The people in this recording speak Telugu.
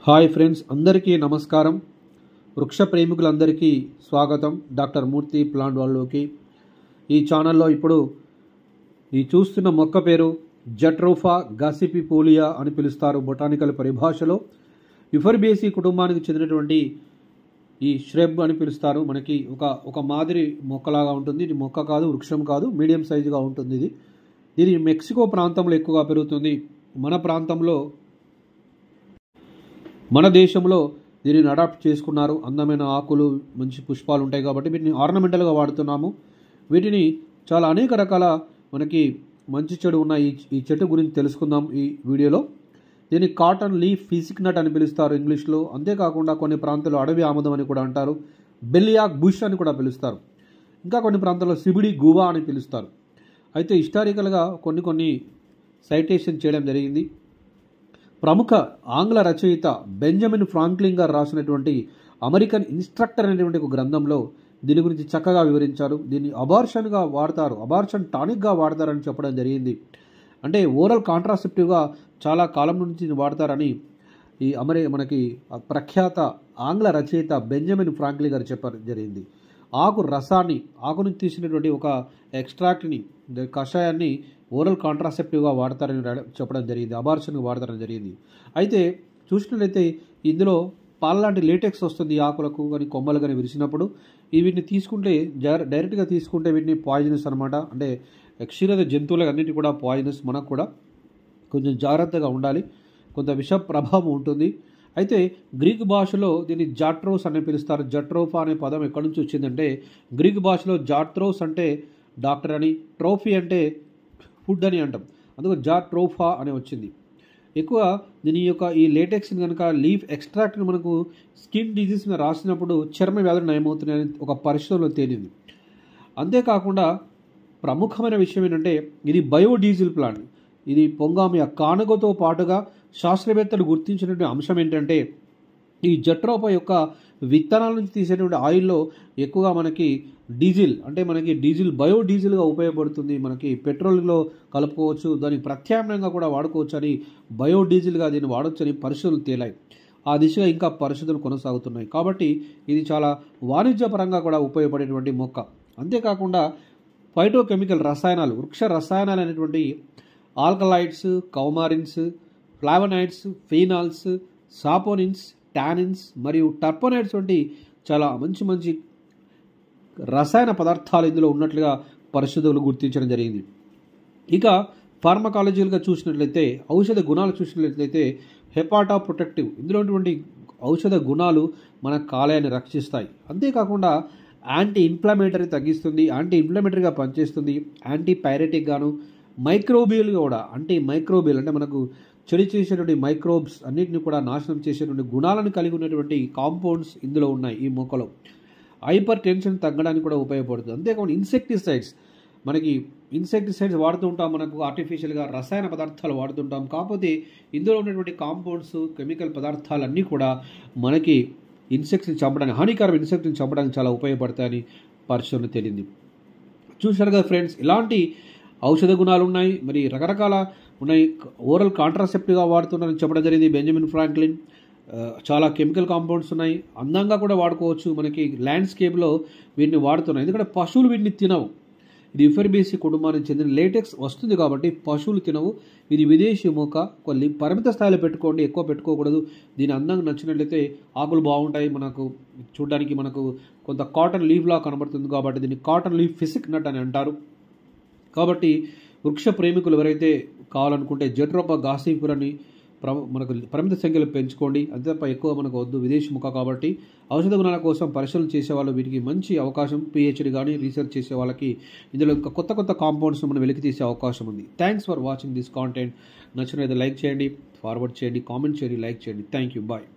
హాయ్ ఫ్రెండ్స్, అందరికీ నమస్కారం. వృక్ష ప్రేమికులందరికీ స్వాగతం డాక్టర్ మూర్తి ప్లాంట్ వరల్డ్లోకి. ఈ ఛానల్లో ఇప్పుడు ఈ చూస్తున్న మొక్క పేరు జట్రోఫా గాసిపిఫోలియా అని పిలుస్తారు బొటానికల్ పరిభాషలో. యుఫర్బేసి కుటుంబానికి చెందినటువంటి ఈ ష్రబ్ అని పిలుస్తారు. మనకి ఒక మాదిరి మొక్కలాగా ఉంటుంది. ఇది మొక్క కాదు, వృక్షం కాదు, మీడియం సైజుగా ఉంటుంది. ఇది మెక్సికో ప్రాంతంలో ఎక్కువగా పెరుగుతుంది. మన దేశంలో దీనిని అడాప్ట్ చేసుకున్నారు. అందమైన ఆకులు, మంచి పుష్పాలు ఉంటాయి కాబట్టి వీటిని ఆర్నమెంటల్గా వాడుతున్నాము. వీటిని చాలా అనేక రకాల మనకి మంచి చెడు ఉన్న ఈ చెట్టు గురించి తెలుసుకుందాం ఈ వీడియోలో. దీన్ని కాటన్ లీఫ్ ఫిసిక్ నట్ అని పిలుస్తారు ఇంగ్లీష్లో. అంతేకాకుండా కొన్ని ప్రాంతాల్లో అడవి ఆముదం అని కూడా అంటారు. బెల్లియాక్ బుష్ అని కూడా పిలుస్తారు. ఇంకా కొన్ని ప్రాంతాల్లో సిబిడి గువా అని పిలుస్తారు. అయితే హిస్టారికల్గా కొన్ని సైటేషన్ చేయడం జరిగింది. ప్రముఖ ఆంగ్ల రచయిత బెంజమిన్ ఫ్రాంక్లిన్ గారు రాసినటువంటి అమెరికన్ ఇన్స్ట్రక్టర్ అనేటువంటి ఒక గ్రంథంలో దీని గురించి చక్కగా వివరించారు. దీన్ని అబార్షన్గా వాడతారు, అబార్షన్ టానిక్గా వాడతారని చెప్పడం జరిగింది. అంటే ఓరల్ కాంట్రాసెప్టివ్గా చాలా కాలం నుంచి వాడతారని ఈ మనకి ప్రఖ్యాత ఆంగ్ల రచయిత బెంజమిన్ ఫ్రాంక్లిన్ గారు చెప్పడం జరిగింది. ఆకు నుంచి తీసినటువంటి ఒక ఎక్స్ట్రాక్ట్ని, కషాయాన్ని ఓరల్ కాంట్రాసెప్టివ్గా వాడతారని చెప్పడం జరిగింది, అబార్షన్గా వాడతారని జరిగింది. అయితే చూసినట్లయితే ఇందులో పాల లాంటి లేటెక్స్ వస్తుంది ఆకులకు కానీ కొమ్మలు కానీ విరిసినప్పుడు. వీటిని తీసుకుంటే డైరెక్ట్గా తీసుకుంటే వీటిని పాయిజనస్ అనమాట. అంటే క్షీరద జంతువులకు అన్నిటి కూడా పాయిజనస్. మనకు కూడా కొంచెం జాగ్రత్తగా ఉండాలి, కొంత విష ప్రభావం ఉంటుంది. అయితే గ్రీక్ భాషలో దీన్ని జాట్రోస్ అని పిలుస్తారు. జట్రోఫా అనే పదం ఎక్కడి నుంచి వచ్చిందంటే గ్రీక్ భాషలో జాట్రోస్ అంటే డాక్టర్ అని, ట్రోఫీ అంటే ఫుడ్ అని అంటాం. అందుకు జాట్రోఫా అని వచ్చింది. ఎక్కువ దీని యొక్క ఈ లేటెక్స్ని కనుక లీఫ్ ఎక్స్ట్రాక్ట్ని మనకు స్కిన్ డిజీస్ మీద రాసినప్పుడు చర్మ వ్యాధులు నయమవుతున్నాయని ఒక పరిశోధనలో తేలింది. అంతేకాకుండా ప్రముఖమైన విషయం ఏంటంటే ఇది బయోడీజిల్ ప్లాంట్. ఇది పొంగామియా కానుగతో పాటుగా శాస్త్రవేత్తలు గుర్తించినటువంటి అంశం ఏంటంటే ఈ జట్రోఫా యొక్క విత్తనాల నుంచి తీసేటువంటి ఆయిల్లో ఎక్కువగా మనకి డీజిల్, అంటే మనకి డీజిల్ బయోడీజిల్గా ఉపయోగపడుతుంది. మనకి పెట్రోల్లో కలుపుకోవచ్చు, దానికి ప్రత్యామ్నాయంగా కూడా వాడుకోవచ్చు అని, బయోడీజిల్గా దీన్ని వాడవచ్చు అని పరిశోధనలు తేలాయి. ఆ దిశగా ఇంకా పరిశోధనలు కొనసాగుతున్నాయి. కాబట్టి ఇది చాలా వాణిజ్యపరంగా కూడా ఉపయోగపడేటువంటి మొక్క. అంతేకాకుండా ఫైటోకెమికల్ రసాయనాలు, వృక్ష రసాయనాలు అనేటువంటి alkaloids, coumarins, flavonoids, phenols, saponins, tannins మరియు టర్పనైడ్స్ వంటి చాలా మంచి రసాయన పదార్థాలు ఇందులో ఉన్నట్లుగా పరిశోధకులు గుర్తించడం జరిగింది. ఇక ఫార్మకాలజీలుగా చూసినట్లయితే, ఔషధ గుణాలు చూసినట్లయితే హెపాటా ప్రొటెక్టివ్, ఇందులో ఉన్నటువంటి ఔషధ గుణాలు మన కాలేయాన్ని రక్షిస్తాయి. అంతేకాకుండా యాంటీ ఇన్ఫ్లమేటరీ తగ్గిస్తుంది, యాంటీ ఇన్ఫ్లమేటరీగా పనిచేస్తుంది, యాంటీ పైరెటిక్ గాను, మైక్రోబియల్ కూడా, మైక్రోబియల్ అంటే మనకు చెడు చేసేటువంటి మైక్రోబ్స్ అన్నింటిని కూడా నాశనం చేసేటువంటి గుణాలను కలిగి ఉన్నటువంటి కాంపౌండ్స్ ఇందులో ఉన్నాయి ఈ మొక్కలో. హైపర్ టెన్షన్ తగ్గడానికి కూడా ఉపయోగపడుతుంది. అంతేకాకుండా ఇన్సెక్టిసైడ్స్ వాడుతూ ఉంటాం, మనకు ఆర్టిఫిషియల్గా రసాయన పదార్థాలు వాడుతుంటాం. కాకపోతే ఇందులో ఉన్నటువంటి కాంపౌండ్స్, కెమికల్ పదార్థాలన్నీ కూడా మనకి హానికరమైన ఇన్సెక్ట్ని చంపడానికి చాలా ఉపయోగపడతాయని పరిశోధన తేలింది. చూశారు కదా ఫ్రెండ్స్, ఇలాంటి ఔషధ గుణాలు ఉన్నాయి, మరి రకరకాల ఉన్నాయి. ఓరల్ కాంట్రాసెప్టివ్గా వాడుతున్నారని చెప్పడం జరిగింది బెంజమిన్ ఫ్రాంక్లిన్. చాలా కెమికల్ కాంపౌండ్స్ ఉన్నాయి, అందంగా కూడా వాడుకోవచ్చు. మనకి ల్యాండ్స్కేప్లో వీటిని వాడుతున్నాయి, ఎందుకంటే పశువులు వీటిని తినవు. ఇది యుఫర్బేసి కుటుంబానికి చెందిన లేటెక్స్ వస్తుంది కాబట్టి పశువులు తినవు. ఇది విదేశీ మొక్క. కొన్ని పరిమిత స్థాయిలో పెట్టుకోండి, ఎక్కువ పెట్టుకోకూడదు. దీని అందంగా నచ్చినట్లయితే ఆకులు బాగుంటాయి, మనకు చూడడానికి మనకు కొంత కాటన్ లీఫ్లా కనబడుతుంది కాబట్టి దీన్ని కాటన్ లీఫ్ ఫిసిక్ నట్ అని అంటారు. కాబట్టి వృక్ష ప్రేమికులు ఎవరైతే కావాలనుకుంటే జట్రోఫా గాసిపిఫోలియాని మనకు పరిమిత సంఖ్యలో పెంచుకోండి. అంతే తప్ప ఎక్కువ మనకు వద్దు, విదేశీ మొక్క కాబట్టి. ఔషధ గుణాల కోసం పరిశీలన చేసేవాళ్ళు వీటికి మంచి అవకాశం. పిహెచ్డి కానీ రీసెర్చ్ చేసే వాళ్ళకి ఇందులో ఇంకా కొత్త కాంపౌండ్స్ మనం వెలికి తీసే అవకాశం ఉంది. Thanks for watching this content. నచ్చినట్లయితే లైక్ చేయండి, ఫార్వర్డ్ చేయండి, కామెంట్ చేయండి, లైక్ చేయండి. Thank you, bye.